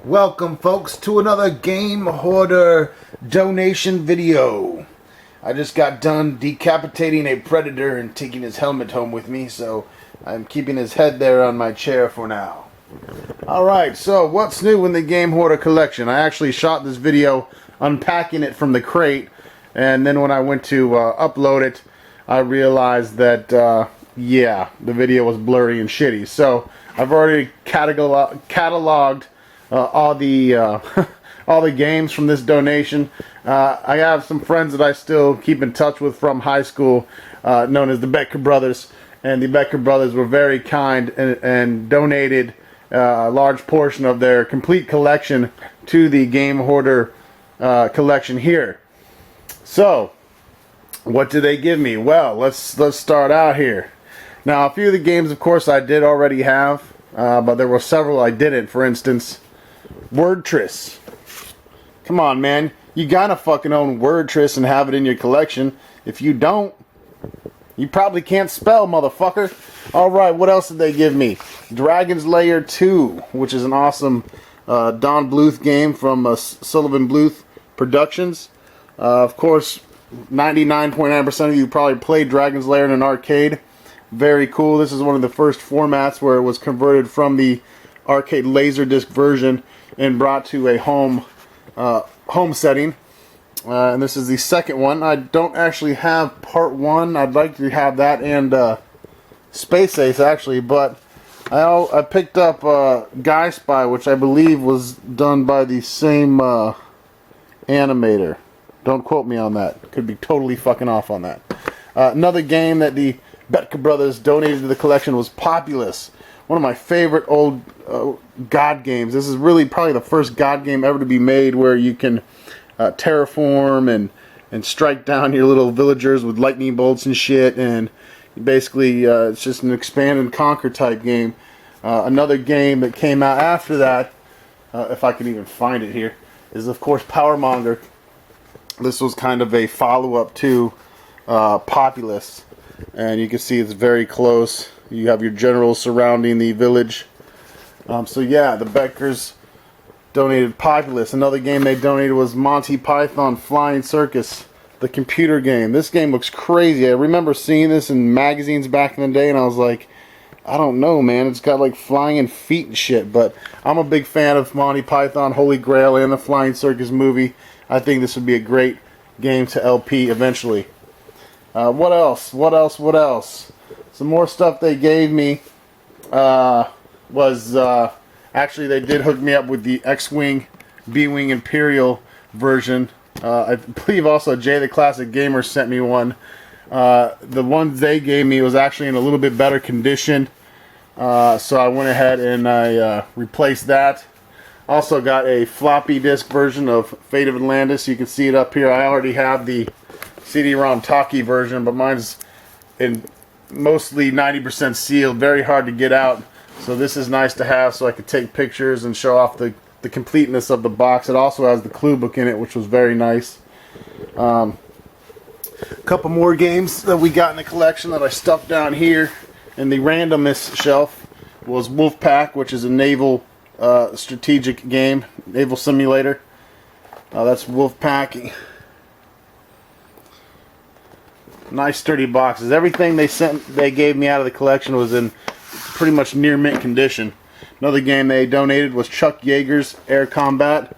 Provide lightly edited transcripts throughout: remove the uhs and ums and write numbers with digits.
Welcome folks to another Game Hoarder donation video. I just got done decapitating a predator and taking his helmet home with me, so I'm keeping his head there on my chair for now. Alright, so what's new in the Game Hoarder collection? I actually shot this video unpacking it from the crate, and then when I went to upload it, I realized that, yeah, the video was blurry and shitty. So I've already cataloged all the all the games from this donation. I have some friends that I still keep in touch with from high school, known as the Becker Brothers, and the Becker Brothers were very kind and donated a large portion of their complete collection to the Game Hoarder collection here. So, what did they give me? Well, let's start out here. Now, a few of the games, of course, I did already have, but there were several I didn't. For instance, Wordtris. Come on, man. You gotta fucking own Wordtris and have it in your collection. If you don't, you probably can't spell, motherfucker. Alright, what else did they give me? Dragon's Lair 2, which is an awesome Don Bluth game from Sullivan Bluth Productions. Of course, 99.9% of you probably played Dragon's Lair in an arcade. Very cool. This is one of the first formats where it was converted from the arcade Laserdisc version and brought to a home setting. And this is the second one. I don't actually have part 1. I'd like to have that and Space Ace actually, but I picked up Guy Spy, which I believe was done by the same animator. Don't quote me on that. Could be totally fucking off on that. Another game that the Becker Brothers donated to the collection was Populous. One of my favorite old God games. This is really probably the first God game ever to be made where you can terraform and strike down your little villagers with lightning bolts and shit, and basically it's just an expand and conquer type game. Another game that came out after that, if I can even find it here, is of course Powermonger. This was kind of a follow-up to Populous, and you can see it's very close. You have your generals surrounding the village. So yeah, the Beckers donated Populous. Another game they donated was Monty Python Flying Circus, the computer game. This game looks crazy. I remember seeing this in magazines back in the day, and I was like, I don't know, man. It's got like flying feet and shit. But I'm a big fan of Monty Python, Holy Grail, and the Flying Circus movie. I think this would be a great game to LP eventually. What else? What else? Some more stuff they gave me was actually they did hook me up with the X-Wing, B-Wing Imperial version. I believe also Jay the Classic Gamer sent me one. The ones they gave me was actually in a little bit better condition, so I went ahead and I replaced that. Also got a floppy disk version of Fate of Atlantis. You can see it up here. I already have the CD-ROM Talkie version, but mine's in mostly 90% sealed, very hard to get out. So this is nice to have so I could take pictures and show off the completeness of the box. It also has the clue book in it, which was very nice. A couple more games that we got in the collection that I stuffed down here in the randomness shelf was Wolfpack, which is a naval strategic game, naval simulator. That's Wolfpack. Nice sturdy boxes. Everything they gave me out of the collection was in pretty much near mint condition. Another game they donated was Chuck Yeager's Air Combat.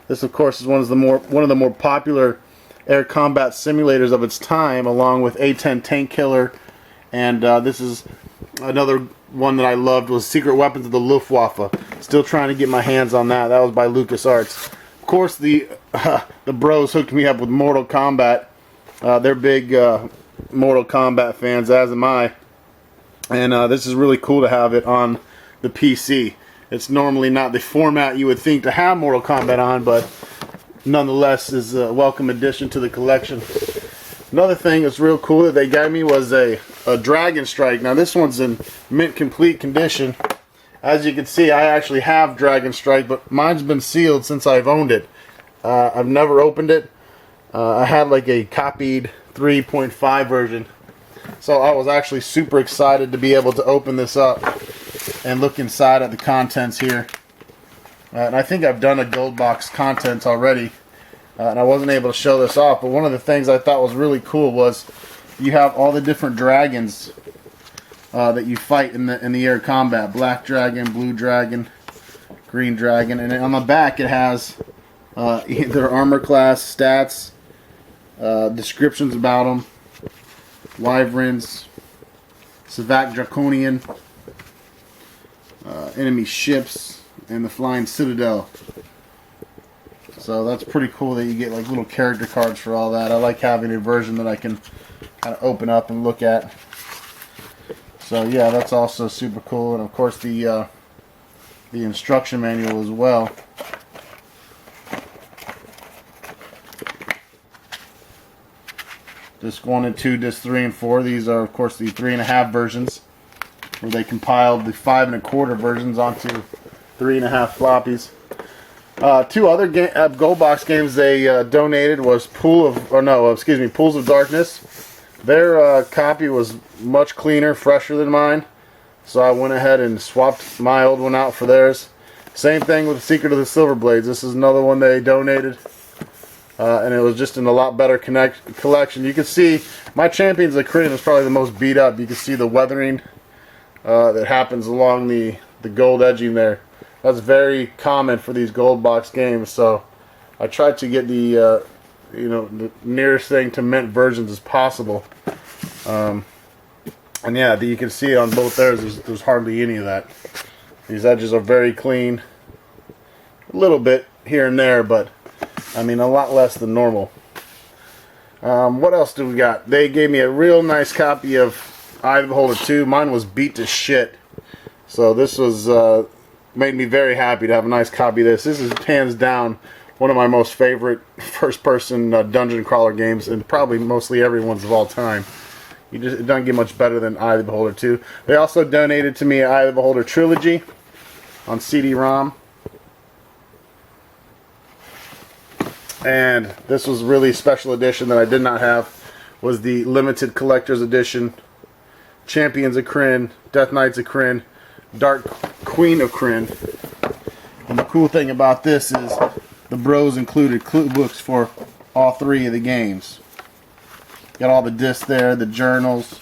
This, of course, is one of the more popular air combat simulators of its time, along with A-10 Tank Killer. And this is another one that I loved was Secret Weapons of the Luftwaffe. Still trying to get my hands on that. That was by LucasArts. Of course, the bros hooked me up with Mortal Kombat. They're big Mortal Kombat fans, as am I. And this is really cool to have it on the PC. It's normally not the format you would think to have Mortal Kombat on, but nonetheless is a welcome addition to the collection. Another thing that's real cool that they gave me was a Dragon Strike. Now this one's in mint complete condition. As you can see, I actually have Dragon Strike, but mine's been sealed since I've owned it. I've never opened it. I had like a copied 3.5 version. So I was actually super excited to be able to open this up and look inside at the contents here. And I think I've done a gold box content already, and I wasn't able to show this off, but one of the things I thought was really cool was you have all the different dragons that you fight in the air combat. Black dragon, blue dragon, green dragon, and on the back it has their armor class, stats, descriptions about them, wyverns, Savak Draconian, enemy ships, and the Flying Citadel. So that's pretty cool that you get like little character cards for all that. I like having a version that I can kind of open up and look at. So yeah, that's also super cool, and of course the instruction manual as well. Disc 1 and 2, Disc 3 and 4. These are of course the 3.5 versions, where they compiled the 5 1/4 versions onto 3.5 floppies. Two other gold box games they donated was Pools of Darkness. Their copy was much cleaner, fresher than mine, so I went ahead and swapped my old one out for theirs. Same thing with Secret of the Silver Blades. This is another one they donated, and it was just in a lot better collection. You can see my Champions of Krynn is probably the most beat up. You can see the weathering that happens along the gold edging there. That's very common for these gold box games, so I tried to get the the nearest thing to mint versions as possible. And yeah, you can see on both there's hardly any of that. These edges are very clean. A little bit here and there, but I mean a lot less than normal. What else do we got? They gave me a real nice copy of Eye of the Beholder 2. Mine was beat to shit, so this was made me very happy to have a nice copy of this. This is hands down one of my most favorite first-person dungeon crawler games, and probably mostly everyone's of all time. It doesn't get much better than Eye of the Beholder 2. They also donated to me Eye of the Beholder Trilogy on CD-ROM. And this was really a special edition that I did not have, was the limited collector's edition. Champions of Krynn, Death Knights of Krynn, Dark Queen of Krynn. And the cool thing about this is the bros included clue books for all 3 of the games. Got all the discs there, the journals.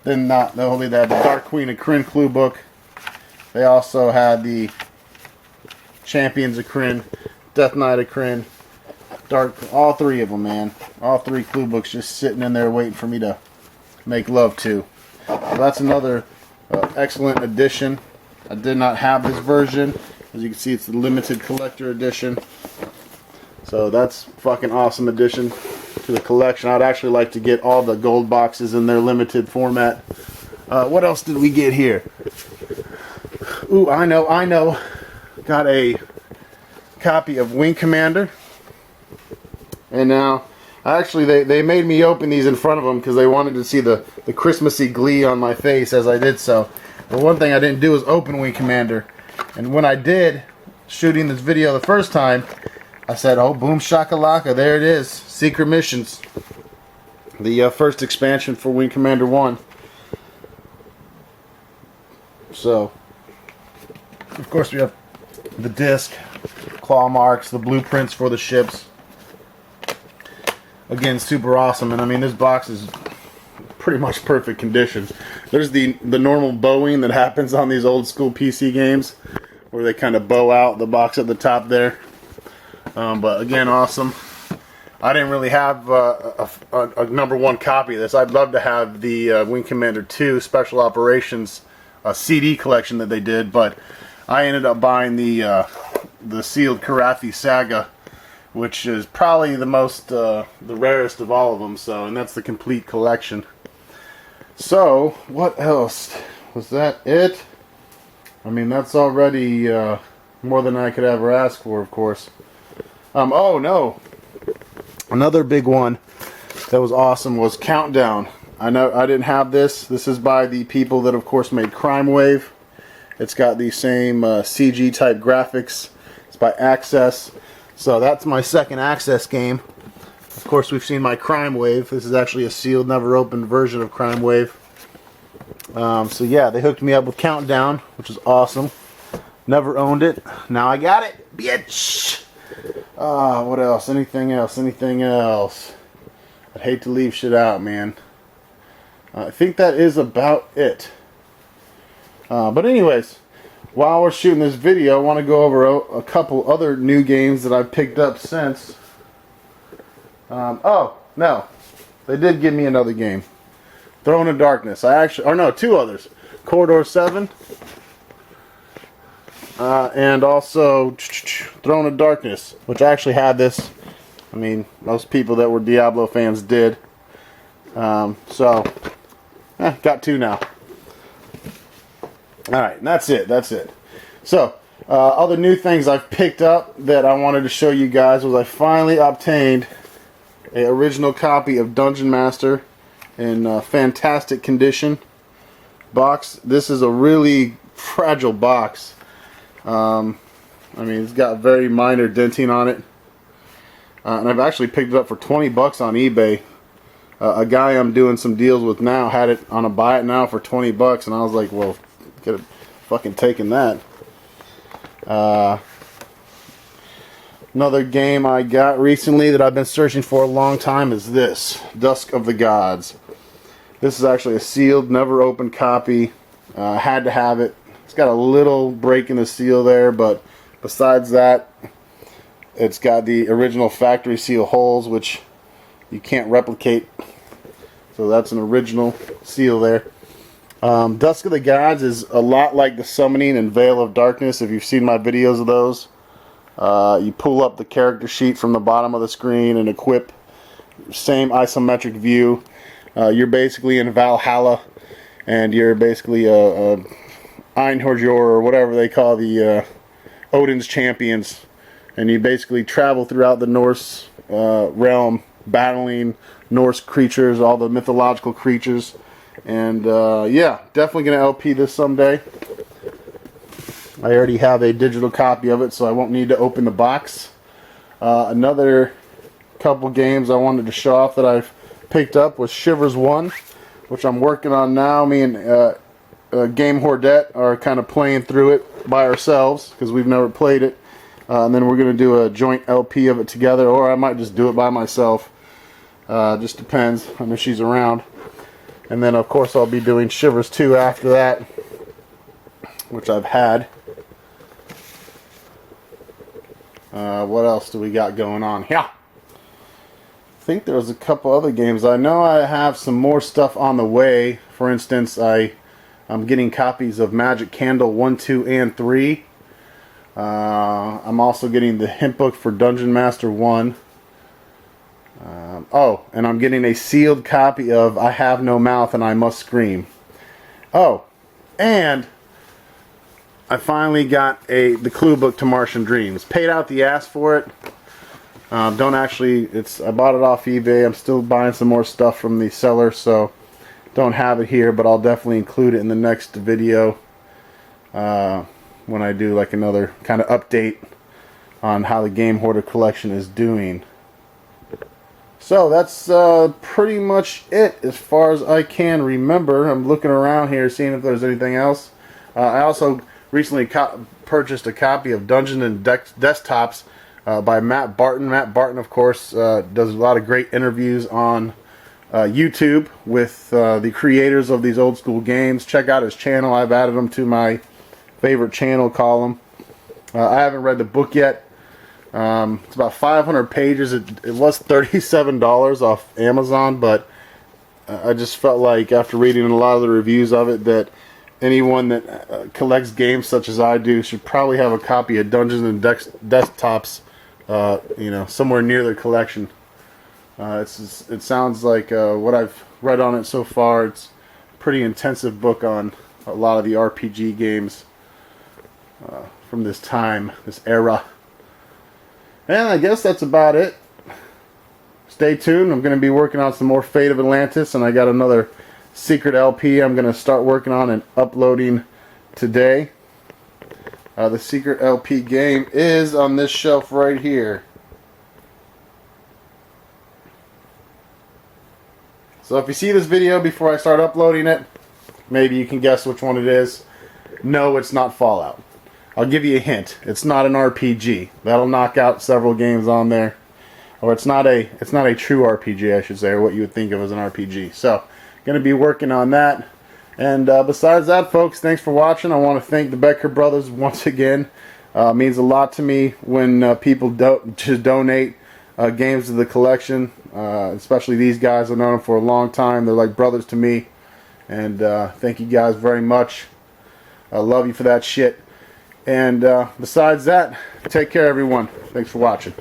Then not only that, the Dark Queen of Krynn clue book. They also had the Champions of Krynn, Death Knight of Krynn, all 3 of them, man. All 3 clue books just sitting in there waiting for me to make love to. So that's another excellent edition. I did not have this version. As you can see, it's the limited collector edition. So that's fucking awesome addition to the collection. I'd actually like to get all the gold boxes in their limited format. What else did we get here? Ooh, I know. Got a copy of Wing Commander. And now, actually, they made me open these in front of them because they wanted to see the Christmassy glee on my face as I did so. But one thing I didn't do was open Wing Commander. And when I did, shooting this video the first time, I said, oh, boom shakalaka, there it is. Secret Missions. The first expansion for Wing Commander 1. So, of course we have the disc, claw marks, the blueprints for the ships. Again, super awesome. And I mean, this box is pretty much perfect condition. There's the normal bowing that happens on these old school PC games, where they kind of bow out the box at the top there. But again, awesome. I didn't really have a #1 copy of this. I'd love to have the Wing Commander 2 Special Operations CD collection that they did, but I ended up buying the sealed Karathi Saga, which is probably the rarest of all of them. So, and that's the complete collection. So, what else? Was that it? I mean, that's already more than I could ever ask for, of course. Oh no, another big one that was awesome was Countdown. I know I didn't have this. This is by the people that, of course, made Crime Wave. It's got the same CG type graphics. It's by Access. So that's my second Access game. Of course, we've seen my Crime Wave. This is actually a sealed, never opened version of Crime Wave. So yeah, they hooked me up with Countdown, which is awesome. Never owned it. Now I got it, bitch. What else? Anything else? Anything else? I'd hate to leave shit out, man. I think that is about it. But anyways, while we're shooting this video, I want to go over a couple other new games that I've picked up since. Oh, no. They did give me another game. Throne of Darkness. Two others. Corridor 7. And also Throne of Darkness, which I actually had this. I mean, most people that were Diablo fans did. Got 2 now. Alright, that's it. So, other new things I've picked up that I wanted to show you guys was I finally obtained an original copy of Dungeon Master in fantastic condition box. This is a really fragile box. I mean, it's got very minor denting on it. And I've actually picked it up for 20 bucks on eBay. A guy I'm doing some deals with now had it on a buy it now for 20 bucks, and I was like, well, could have fucking taken that. Another game I got recently that I've been searching for a long time is this, Dusk of the Gods. This is actually a sealed, never opened copy. Had to have it. It's got a little break in the seal there, but besides that, it's got the original factory seal holes, which you can't replicate. So that's an original seal there. Dusk of the Gods is a lot like the Summoning and Veil of Darkness, if you've seen my videos of those. You pull up the character sheet from the bottom of the screen and equip. Same isometric view. You're basically in Valhalla, and you're basically a Einherjar, or whatever they call the Odin's champions. And you basically travel throughout the Norse realm, battling Norse creatures, all the mythological creatures. And yeah, definitely going to LP this someday. I already have a digital copy of it, so I won't need to open the box. Another couple games I wanted to show off that I've picked up was Shivers 1, which I'm working on now. Me and Game Hordette are kind of playing through it by ourselves, because we've never played it. And then we're going to do a joint LP of it together, or I might just do it by myself. Just depends on if she's around. And then, of course, I'll be doing Shivers 2 after that, which I've had. What else do we got going on here? I think there was a couple other games. I know I have some more stuff on the way. For instance, I'm getting copies of Magic Candle 1, 2, and 3. I'm also getting the hint book for Dungeon Master 1. And I'm getting a sealed copy of I Have No Mouth and I Must Scream. Oh, and I finally got the clue book to Martian Dreams. Paid out the ass for it. I bought it off eBay. I'm still buying some more stuff from the seller, so don't have it here, but I'll definitely include it in the next video when I do like another kind of update on how the Game Hoarder collection is doing. So that's pretty much it as far as I can remember. I'm looking around here seeing if there's anything else. I also recently purchased a copy of Dungeons and Desktops by Matt Barton. Matt Barton, of course, does a lot of great interviews on YouTube with the creators of these old school games. Check out his channel. I've added him to my favorite channel column. I haven't read the book yet. It's about 500 pages. It was $37 off Amazon, but I just felt like after reading a lot of the reviews of it that anyone that collects games such as I do should probably have a copy of Dungeons and Desktops, somewhere near their collection. It sounds like what I've read on it so far. It's a pretty intensive book on a lot of the RPG games from this time, this era. And I guess that's about it. Stay tuned. I'm going to be working on some more Fate of Atlantis, and I got another secret LP I'm going to start working on and uploading today. The secret LP game is on this shelf right here. So if you see this video before I start uploading it, maybe you can guess which one it is. No, it's not Fallout. I'll give you a hint. It's not an RPG. That'll knock out several games on there. Or it's not a true RPG, I should say, or what you would think of as an RPG. So, going to be working on that. And besides that, folks, thanks for watching. I want to thank the Becker brothers once again. It means a lot to me when people just donate games to the collection. Especially these guys. I've known them for a long time. They're like brothers to me. And thank you guys very much. I love you for that shit. And besides that, take care, everyone. Thanks for watching.